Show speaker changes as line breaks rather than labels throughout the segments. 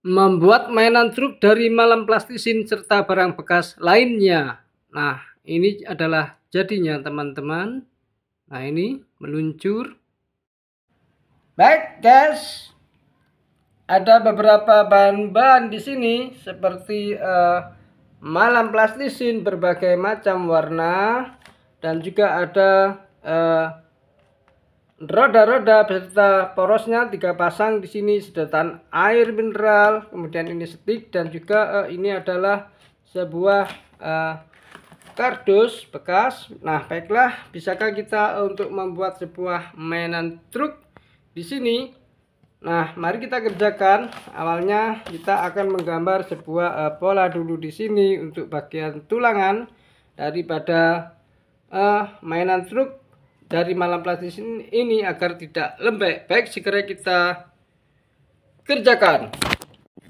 Membuat mainan truk dari malam plastisin serta barang bekas lainnya. Nah, ini adalah jadinya teman-teman. Nah, ini meluncur. Baik, guys. Ada beberapa bahan-bahan di sini seperti malam plastisin berbagai macam warna dan juga ada roda-roda beserta porosnya 3 pasang di sini, sedotan air mineral, kemudian ini stick dan juga ini adalah sebuah kardus bekas. Nah, baiklah, bisakah kita untuk membuat sebuah mainan truk di sini? Nah, mari kita kerjakan. Awalnya kita akan menggambar sebuah pola dulu di sini untuk bagian tulangan daripada mainan truk dari malam plastis ini agar tidak lembek. Baik, segera kita kerjakan.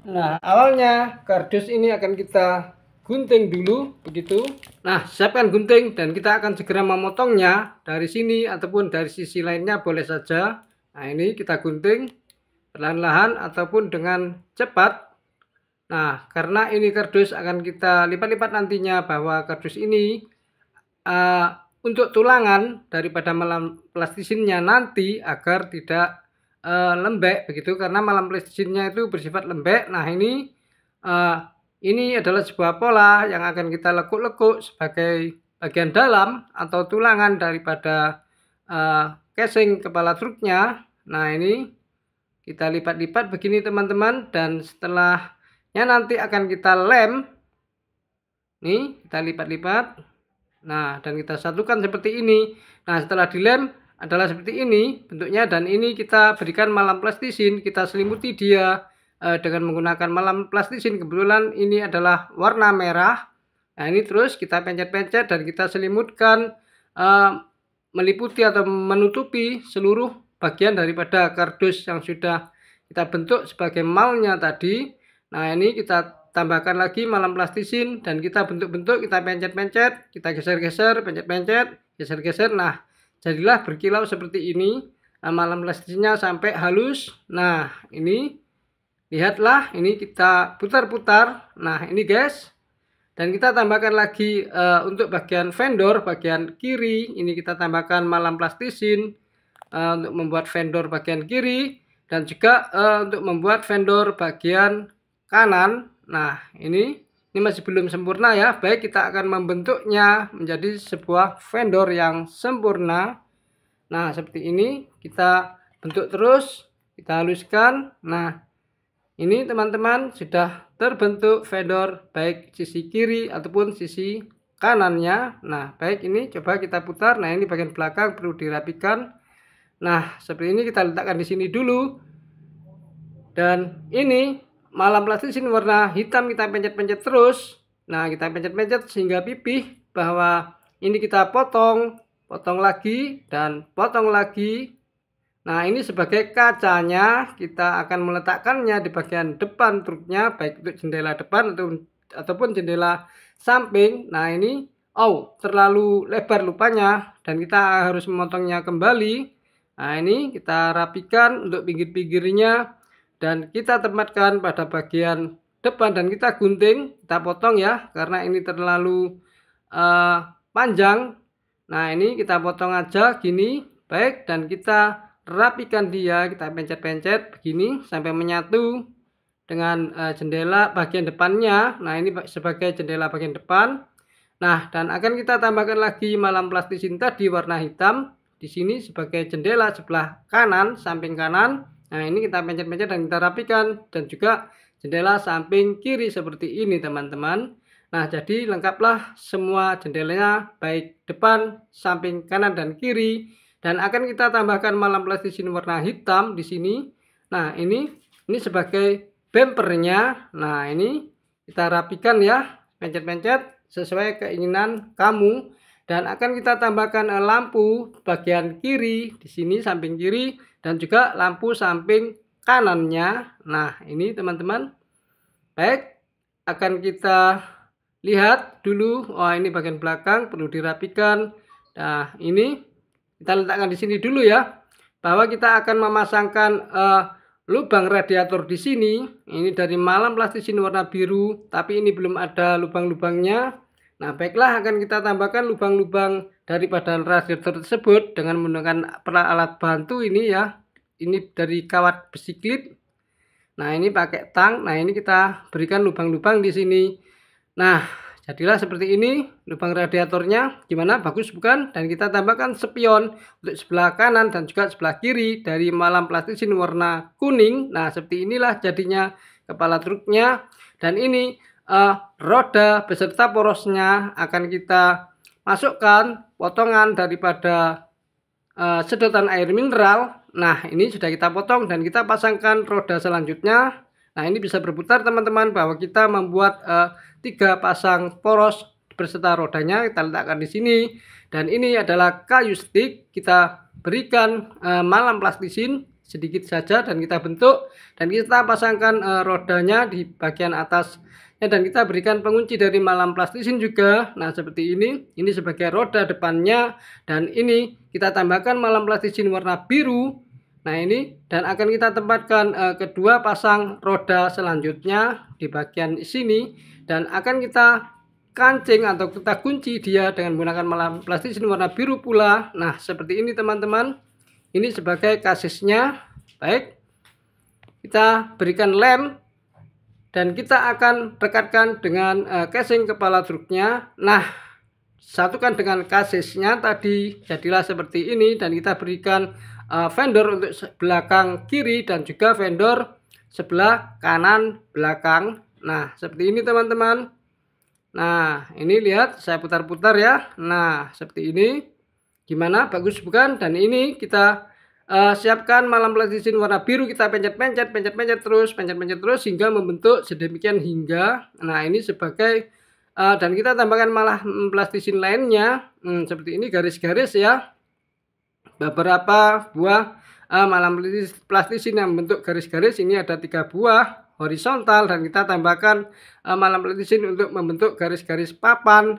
Nah, awalnya kardus ini akan kita gunting dulu begitu. Nah, siapkan gunting dan kita akan segera memotongnya dari sini ataupun dari sisi lainnya boleh saja. Nah, ini kita gunting perlahan-lahan ataupun dengan cepat. Nah, karena ini kardus akan kita lipat-lipat nantinya, bahwa kardus ini untuk tulangan daripada malam plastisinnya nanti agar tidak lembek begitu, karena malam plastisinnya itu bersifat lembek. Nah, ini adalah sebuah pola yang akan kita lekuk-lekuk sebagai bagian dalam atau tulangan daripada casing kepala truknya. Nah, ini kita lipat-lipat begini teman-teman, dan setelahnya nanti akan kita lem. Nih, kita lipat-lipat. Nah, dan kita satukan seperti ini. Nah, setelah dilem adalah seperti ini bentuknya, dan ini kita berikan malam plastisin, kita selimuti dia dengan menggunakan malam plastisin. Kebetulan ini adalah warna merah. Nah, ini terus kita pencet-pencet dan kita selimutkan meliputi atau menutupi seluruh bagian daripada kardus yang sudah kita bentuk sebagai malnya tadi. Nah, ini kita tambahkan lagi malam plastisin dan kita bentuk-bentuk, kita pencet-pencet, kita geser-geser, pencet-pencet, geser-geser. Nah, jadilah berkilau seperti ini. Nah, malam plastisinnya sampai halus. Nah, ini lihatlah, ini kita putar-putar. Nah, ini guys. Dan kita tambahkan lagi untuk bagian vendor bagian kiri, ini kita tambahkan malam plastisin untuk membuat vendor bagian kiri, dan juga untuk membuat vendor bagian kanan. Nah, ini masih belum sempurna ya. Baik, kita akan membentuknya menjadi sebuah vendor yang sempurna. Nah, seperti ini kita bentuk terus, kita haluskan. Nah, ini teman-teman sudah terbentuk vendor baik sisi kiri ataupun sisi kanannya. Nah, baik, ini coba kita putar. Nah, ini bagian belakang perlu dirapikan. Nah, seperti ini kita letakkan di sini dulu. Dan ini malam plastisin warna hitam kita pencet-pencet terus. Nah, kita pencet-pencet sehingga pipih, bahwa ini kita potong lagi dan potong lagi. Nah, ini sebagai kacanya, kita akan meletakkannya di bagian depan truknya, baik untuk jendela depan ataupun jendela samping. Nah, ini terlalu lebar lupanya dan kita harus memotongnya kembali. Nah, ini kita rapikan untuk pinggir-pinggirnya dan kita tempatkan pada bagian depan dan kita gunting, kita potong ya, karena ini terlalu panjang. Nah, ini kita potong aja gini, baik, dan kita rapikan dia, kita pencet-pencet begini sampai menyatu dengan jendela bagian depannya. Nah, ini sebagai jendela bagian depan. Nah, dan akan kita tambahkan lagi malam plastisin tadi warna hitam di sini sebagai jendela sebelah kanan, samping kanan. Nah, ini kita pencet-pencet dan kita rapikan, dan juga jendela samping kiri seperti ini teman-teman. Nah, jadi lengkaplah semua jendelanya baik depan, samping kanan dan kiri, dan akan kita tambahkan malam plastisin warna hitam di sini. Nah, ini sebagai bumpernya. Nah, ini kita rapikan ya, pencet-pencet sesuai keinginan kamu, dan akan kita tambahkan lampu bagian kiri di sini samping kiri, dan juga lampu samping kanannya. Nah, ini teman-teman. Baik, akan kita lihat dulu. Ini bagian belakang perlu dirapikan. Nah, ini kita letakkan di sini dulu ya, bahwa kita akan memasangkan lubang radiator di sini. Ini dari Malam Plastisin warna biru, tapi ini belum ada lubang-lubangnya. Nah, baiklah, akan kita tambahkan lubang-lubang daripada radiator tersebut dengan menggunakan alat bantu ini ya. Ini dari kawat besi klip. Nah, ini pakai tang. Nah, ini kita berikan lubang-lubang di sini. Nah, jadilah seperti ini lubang radiatornya. Gimana? Bagus bukan? Dan kita tambahkan spion untuk sebelah kanan dan juga sebelah kiri dari Malam Plastisin warna kuning. Nah, seperti inilah jadinya kepala truknya. Dan ini roda beserta porosnya akan kita masukkan potongan daripada sedotan air mineral. Nah, ini sudah kita potong dan kita pasangkan roda selanjutnya. Nah, ini bisa berputar teman-teman, bahwa kita membuat 3 pasang poros beserta rodanya kita letakkan di sini. Dan ini adalah kayu stick, kita berikan Malam Plastisin sedikit saja dan kita bentuk dan kita pasangkan rodanya di bagian atasnya dan kita berikan pengunci dari Malam Plastisin juga. Nah, seperti ini sebagai roda depannya dan ini kita tambahkan Malam Plastisin warna biru. Nah, ini dan akan kita tempatkan kedua pasang roda selanjutnya di bagian sini dan akan kita kancing atau kita kunci dia dengan menggunakan Malam Plastisin warna biru pula. Nah, seperti ini teman-teman. Ini sebagai kasisnya. Baik. Kita berikan lem dan kita akan rekatkan dengan casing kepala truknya. Nah, satukan dengan kasisnya tadi, jadilah seperti ini dan kita berikan fender untuk belakang kiri dan juga fender sebelah kanan belakang. Nah, seperti ini teman-teman. Nah, ini lihat saya putar-putar ya. Nah, seperti ini. Gimana? Bagus bukan? Dan ini kita siapkan Malam Plastisin warna biru, kita pencet-pencet terus hingga membentuk sedemikian hingga. Nah, ini sebagai dan kita tambahkan Malam Plastisin lainnya seperti ini garis-garis ya. Beberapa buah Malam Plastisin yang bentuk garis-garis ini ada 3 buah horizontal dan kita tambahkan Malam Plastisin untuk membentuk garis-garis papan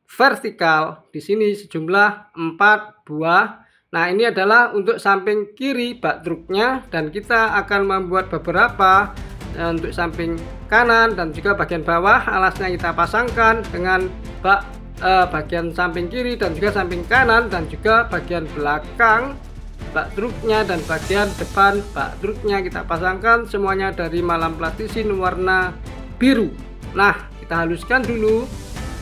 vertikal di sini sejumlah 4 buah. Nah, ini adalah untuk samping kiri bak truknya dan kita akan membuat beberapa untuk samping kanan dan juga bagian bawah. Alasnya kita pasangkan dengan bak bagian samping kiri dan juga samping kanan dan juga bagian belakang bak truknya dan bagian depan bak truknya kita pasangkan semuanya dari Malam Plastisin warna biru. Nah, kita haluskan dulu.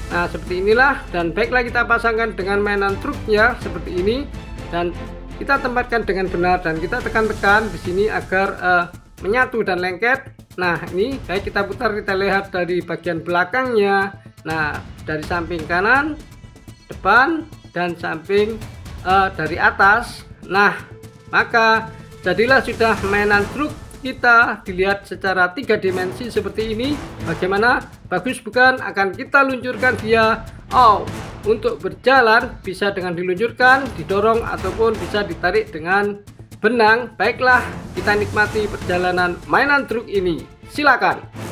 Nah, seperti inilah dan baiklah kita pasangkan dengan mainan truknya seperti ini dan kita tempatkan dengan benar dan kita tekan-tekan di sini agar menyatu dan lengket. Nah, ini baik kita putar, kita lihat dari bagian belakangnya. Nah, dari samping kanan, depan dan samping dari atas. Nah, maka jadilah sudah mainan truk kita dilihat secara 3 dimensi seperti ini. Bagaimana? Bagus bukan? Akan kita luncurkan dia. Untuk berjalan bisa dengan diluncurkan, didorong ataupun bisa ditarik dengan benang. Baiklah, kita nikmati perjalanan mainan truk ini. Silakan.